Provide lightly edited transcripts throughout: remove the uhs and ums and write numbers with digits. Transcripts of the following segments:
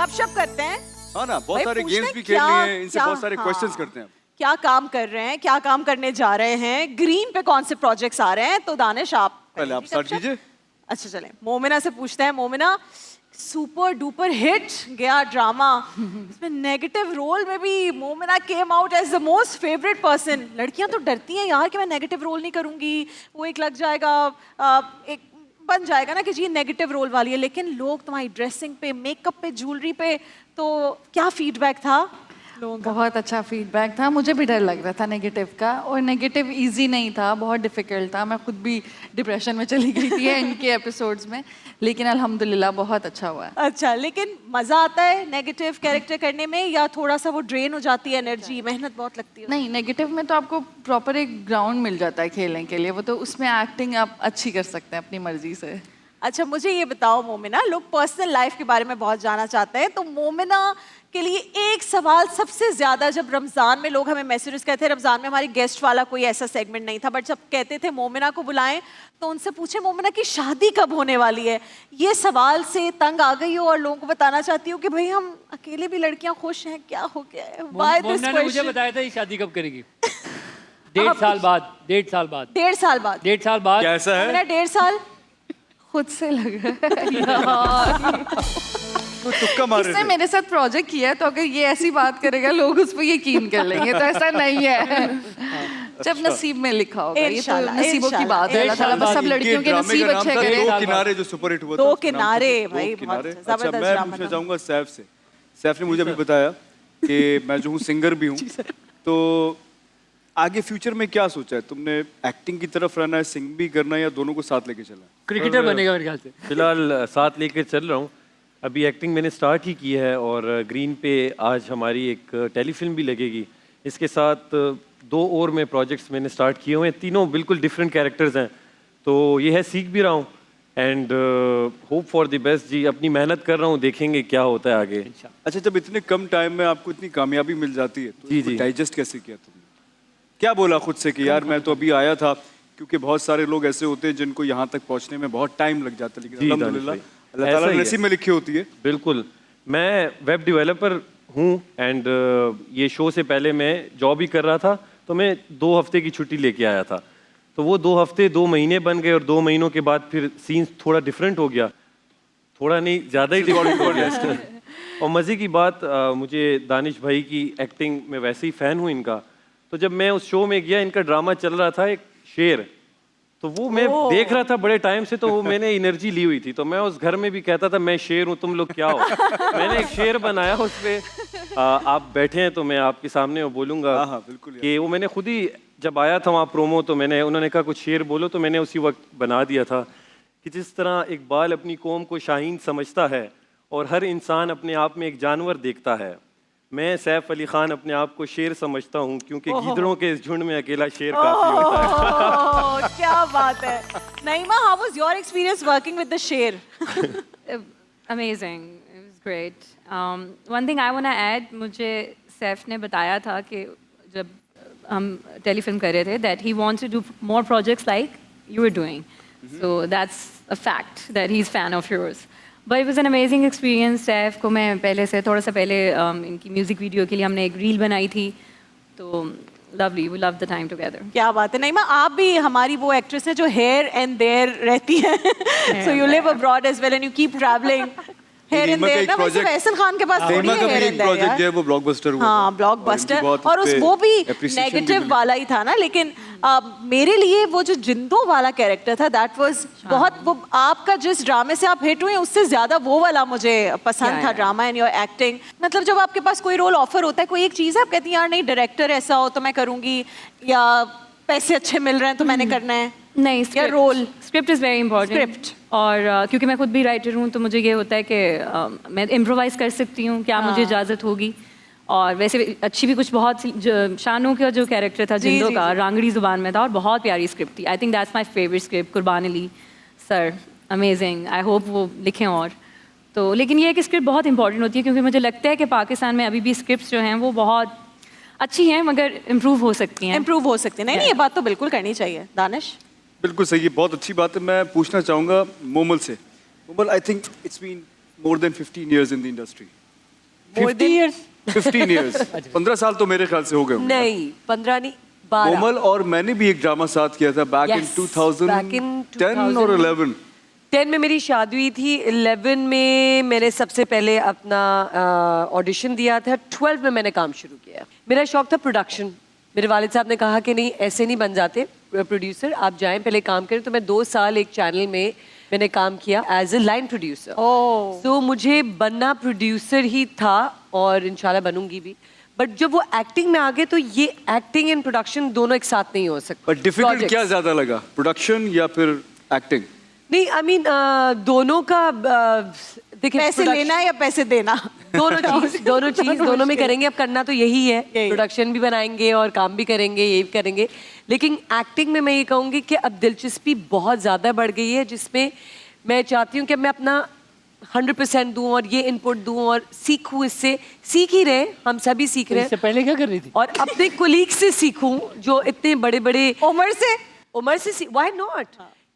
गपशप करते हैं। हाँ ना, बहुत भाई सारे पूछते गेम्स हैं भी खेल क्या- लिए हैं, इनसे क्या- बहुत सारे हाँ। क्वेश्चंस करते हैं। क्या काम कर रहे हैं, क्या काम करने जा रहे हैं, ग्रीन पे कौन से प्रोजेक्ट्स आ रहे हैं, तो दानिश आप पहले आप स्टार्ट कीजिए। अच्छा चलें, मोमिना से पूछते हैं। मोमिना, सुपर डुपर हिट गया ड्रामा, इसमें नेगेटिव रोल में भी Momina came out as the most favourite person. लड़कियां तो डरती हैं यार कि मैं नेगेटिव रोल नहीं करूंगी, वो एक लग जाएगा, एक बन जाएगा ना कि जी नेगेटिव रोल वाली है। लेकिन लोग तुम्हारी ड्रेसिंग पे, मेकअप पे, ज्वेलरी पे, तो क्या फीडबैक था लोगों का? बहुत अच्छा फीडबैक था। मुझे भी डर लग रहा था नेगेटिव का, और नेगेटिव इजी नहीं था, बहुत डिफिकल्ट था। मैं खुद भी डिप्रेशन में चली गई थी इनके एपिसोड्स में, लेकिन अल्हम्दुलिल्लाह बहुत अच्छा हुआ। अच्छा, लेकिन मजा आता है नेगेटिव कैरेक्टर करने में, या थोड़ा सा वो ड्रेन हो जाती है एनर्जी, मेहनत बहुत लगती है? नहीं, नेगेटिव में तो आपको प्रॉपर एक ग्राउंड मिल जाता है खेलने के लिए, वो तो उसमें एक्टिंग आप अच्छी कर सकते हैं अपनी मर्जी से। अच्छा, मुझे ये बताओ मोमिना, लोग पर्सनल लाइफ के बारे में बहुत जानना चाहते हैं, तो मोमिना के लिए एक सवाल सबसे ज्यादा, जब रमजान में लोग हमें मैसेजेस कहते हैं, रमजान में हमारी गेस्ट वाला कोई ऐसा सेगमेंट नहीं था, बट जब कहते थे मोमिना को बुलाएं तो उनसे पूछे मोमिना की शादी कब होने वाली है। ये सवाल से तंग आ गई हो और लोगों को बताना चाहती हूँ कि भाई हम अकेले भी लड़कियां खुश हैं, क्या हो गया है? Why this मोमिना ने मुझे question? बताया था ये शादी कब करेगी। 1.5 साल बाद, 1.5 साल बाद, 1.5 साल बाद। 1.5 साल बाद। कैसा है? मोमिना 1.5 साल खुद से लग रहा है तो तुक्का मार रहे इसने थे। मेरे साथ प्रोजेक्ट किया है, तो अगर ये ऐसी बात करेगा लोग उस पर यकीन कर लेंगे, तो ऐसा नहीं है। जब नसीब में लिखा होगा, ये तो इंशाल्लाह, नसीबों की बात है। अल्लाह ताला बस सब लड़कियों के ड्रामे नसीब का नाम अच्छे था करे। दो किनारे, जो सुपर हिट हुआ था। दो उसका नाम था किनारे, दो भाई, किनारे। बहुत अच्छा, जबरदस्त मैं ड्रामा पूछना था। चाहूंगा सैफ से। सैफ ने मुझे अभी बताया कि मैं जो हूँ सिंगर भी हूँ, तो आगे फ्यूचर में क्या सोचा है तुमने? एक्टिंग की तरफ रहना है, सिंग भी करना है, या दोनों को साथ लेके चलना है? क्रिकेटर बनेगा मेरे ख्याल से। फिलहाल साथ लेकर चल रहा हूँ। अभी एक्टिंग मैंने स्टार्ट ही की है, और ग्रीन पे आज हमारी एक टेलीफिल्म भी लगेगी। इसके साथ 2 और में प्रोजेक्ट्स मैंने स्टार्ट किए हुए हैं, तीनों बिल्कुल डिफरेंट कैरेक्टर्स हैं। तो ये है, सीख भी रहा हूँ, and hope for the best जी। अपनी मेहनत कर रहा हूँ, देखेंगे क्या होता है आगे। अच्छा, जब इतने कम टाइम में आपको इतनी कामयाबी मिल जाती है, तो जी, इसको जी। डाइजेस्ट कैसे किया तुमने? क्या बोला खुद से कि यार मैं तो अभी आया था? क्योंकि बहुत सारे लोग ऐसे होते हैं जिनको यहाँ तक पहुँचने में बहुत टाइम लग जाता है, लेकिन जी, अल्हम्दुलिल्लाह दानिश भाई, अल्लाह ऐसा ताला ही ने है। नसीब में लिखी होती है। बिल्कुल। मैं वेब डेवलपर हूँ, एंड ये शो से पहले मैं जॉब ही कर रहा था, तो मैं 2 हफ्ते की छुट्टी लेके आया था। तो वो 2 हफ्ते 2 महीने बन गए, और 2 महीनों के बाद फिर सीन थोड़ा डिफरेंट हो गया, थोड़ा नहीं ज़्यादा ही डिफरेंट हो गया। और मज़े की बात, मुझे दानिश भाई की एक्टिंग में वैसे ही फ़ैन हूँ इनका। तो जब मैं उस शो में गया, इनका ड्रामा चल रहा था एक शेर, तो वो मैं देख रहा था बड़े टाइम से, तो वो मैंने एनर्जी ली हुई थी। तो मैं उस घर में भी कहता था मैं शेर हूँ, तुम लोग क्या हो। मैंने एक शेर बनाया, उस पे आप बैठे हैं तो मैं आपके सामने वो बोलूँगा। हाँ, हाँ, बिल्कुल यार। कि वो मैंने खुद ही, जब आया था वहाँ प्रोमो, तो मैंने, उन्होंने कहा कुछ शेर बोलो, तो मैंने उसी वक्त बना दिया था कि जिस तरह इकबाल अपनी कौम को शाहीन समझता है और हर इंसान अपने आप में एक जानवर देखता है, मैं सैफ अली खान अपने आप को शेर समझता हूँ, क्योंकि गीदड़ों के इस झुंड में अकेला शेर काफी होता है। ओह, क्या बात है। नईमा, how was your experience working with the शेर? Amazing. It was great. One thing I want to add, मुझे सैफ ने बताया था कि जब हम टेलीफिल्म कर रहे थे that he wants to do more projects like you were doing. So that's a fact that he's fan of yours. But it was an amazing experience. Saif को मैं पहले से, थोड़ा सा पहले इनकी म्यूजिक वीडियो के लिए हमने एक रील बनाई थी, तो lovely. We loved the time together. क्या बात है। नईमा, आप भी हमारी वो एक्ट्रेस है जो हेयर एंड देयर रहती है। So you live abroad as well and you keep traveling. Here and Naima का देयर एक ना, वैसे project- फैसल खान के पास थोड़ी नईमा है का भी हेयर एक एंड देयर प्रोजेक्ट जो है यार। वो ब्लॉकबस्टर हुआ हाँ, था। ब्लॉकबस्टर, बहुत और उस उस पे वो भी appreciation नेगेटिव मिली। वाला ही था ना, लेकिन मेरे लिए वो जो जिंदो वाला कैरेक्टर था, दैट वाज बहुत, वो आपका जिस ड्रामे से आप हिट हुए उससे ज्यादा वो वाला मुझे पसंद था ड्रामा एंड योर एक्टिंग। मतलब जब आपके पास कोई रोल ऑफर होता है, कोई एक चीज है, आप कहती हैं यार नहीं डायरेक्टर ऐसा हो तो मैं करूंगी, या पैसे अच्छे मिल रहे हैं तो मैंने करना है, नहीं, या role? Script is very important. Script. और क्योंकि मैं खुद भी राइटर हूँ, तो मुझे ये होता है कि मैं इम्प्रोवाइज़ कर सकती हूँ, क्या मुझे इजाज़त होगी। और वैसे भी अच्छी भी कुछ बहुत सी, शानू का जो कैरेक्टर था जी, जिंदो जी, का, जी। रांगड़ी ज़ुबान में था, और बहुत प्यारी स्क्रिप्ट थी। I think that's my favourite script. Qurban Ali sir, amazing. I hope वो लिखें और तो। लेकिन ये है कि स्क्रिप्ट बहुत इंपॉर्टेंट होती है, क्योंकि मुझे लगता है कि पाकिस्तान में अभी भी स्क्रिप्ट्स जो हैं वो बहुत अच्छी हैं, मगर इम्प्रूव हो सकती हैं। इम्प्रूव हो सकते हैं। नहीं नहीं, ये बात तो बिल्कुल करनी चाहिए। दानिश? बिल्कुल सही है, बहुत अच्छी बात है। मैं पूछना चाहूँगा मोमल से। Momal, I think it's been more than 15 years in the industry. 50 years? 15 years 15 साल तो मेरे ख्याल से हो गए होंगे। नहीं 15 नहीं 12 कोमल और मैंने भी एक ड्रामा साथ किया था back in Yes, 2010 back in और 11। 10 में मेरी शादी हुई थी, 11 में मैंने सबसे पहले अपना ऑडिशन दिया था, 12 में मैंने काम शुरू किया। मेरा शौक था प्रोडक्शन। मेरे वालिद साहब ने कहा कि नहीं ऐसे नहीं बन जाते प्रोड्यूसर, आप जाएं पहले काम करें। तो मैं 2 साल एक चैनल में मैंने काम किया एज ए लाइन प्रोड्यूसर। तो मुझे बनना प्रोड्यूसर ही था और इंशाल्लाह बनूंगी भी। बट जब वो एक्टिंग में आ गए तो ये एक्टिंग एंड प्रोडक्शन दोनों एक साथ नहीं हो सकते। But difficult Projects. क्या ज्यादा लगा, प्रोडक्शन या फिर एक्टिंग? नहीं आई मीन दोनों का देखिए पैसे production- लेना या पैसे देना? दोनों चीज दोनों में करेंगे। अब करना तो यही है, यही। प्रोडक्शन भी बनाएंगे और काम भी करेंगे, ये भी करेंगे। लेकिन एक्टिंग में मैं ये कहूँगी कि अब दिलचस्पी बहुत ज़्यादा बढ़ गई है, जिसमें मैं चाहती हूँ कि मैं अपना 100% दूँ और ये इनपुट दूँ और सीखूँ इससे। सीख ही रहे, हम सभी सीख रहे इससे हैं। पहले क्या कर रही थी? और अपने कोलीग से सीखूं जो इतने बड़े बड़े उम्र से why not?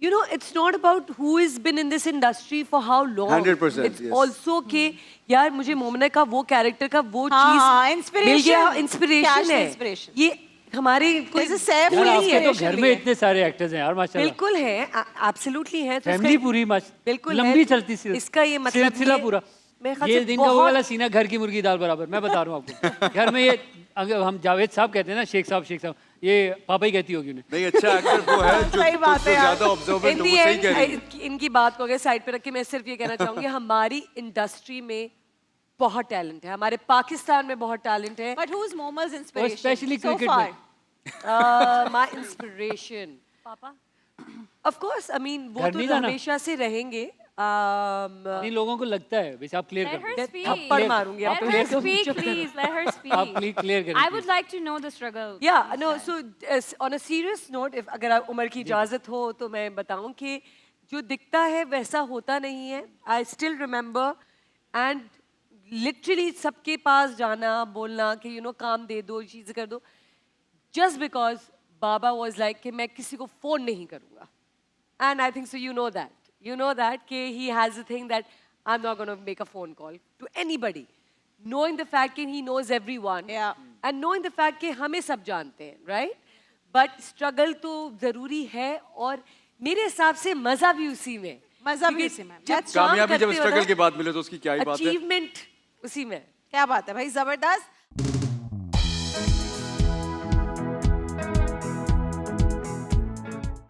You know, it's not about who has been in this industry for how long. 100%, It's yes. also कि यार मुझे मोमना का वो कैरेक्टर का वो हाँ, चीज मिल गया, inspiration. इंस्पिरेशन Cash है। inspiration. ये हमारे कोई There's a Saif भूल Ali नहीं आपके है। तो घर में इतने सारे एक्टर्स हैं यार माशाल्लाह। बिल्कुल है, एब्सोल्युटली है। तो फैमिली इसका- पूरी बिल्कुल लंबी है। चलती सिलसिला। इसका ये मतलब सिलसिला ये- पूरा। मेरे ख्याल ये से दिन का वो बहुत- वाला सीना घर की मुर्गी दाल बराबर। मैं बता रहा हूँ आपको। घर में ये अगर हम जावेद साहब कहते हैं ना, शेख साहब, ये पापा ही कहती होगी उन्हें। नहीं, अच्छा एक्टर वो है जो सही बात है यार। ज्यादा ऑब्जर्वेंट In है, the वो सही end, कह रही है। इनकी बात को अगर साइड पे रख के मैं सिर्फ ये कहना चाहूंगी हमारी इंडस्ट्री में बहुत टैलेंट है, हमारे पाकिस्तान में बहुत टैलेंट है। But who's Moma's inspiration especially so cricket far? में। माय इंस्पिरेशन पापा ऑफ कोर्स, आई मीन वो घर तो नहीं जाना? हमेशा से रहेंगे। नहीं, लोगों को लगता है वैसे आप क्लियर Let कर her दो। speak. थप्पड़ मारूंगी Let आप her पे। speak, please. Let her speak. आप प्लीज क्लियर करें। I would like to know the struggle. Yeah, no, so on a serious note, if अगर आप उम्र की इजाज़त हो तो मैं बताऊं कि जो दिखता है वैसा होता नहीं है। I still remember and literally सबके पास जाना, बोलना कि you know काम दे दो, चीज़ें कर दो, just because Baba was like कि मैं किसी को फ़ोन नहीं करूँगा। And I think so you know that. You know that कि he has a thing that I'm not going to make a phone call to anybody. Knowing the fact कि he knows everyone. Yeah. And knowing the fact कि हमें सब जानते हैं, right? But struggle तो ज़रूरी है और मेरे हिसाब से मज़ा भी उसी में। मज़ा भी क्योंकि उसी में। जब That's काम कामयाबी जब करते हो स्ट्रगल ना, के बाद मिले तो उसकी क्या ही बात है। achievement उसी में। क्या बात है भाई, जबरदस्त।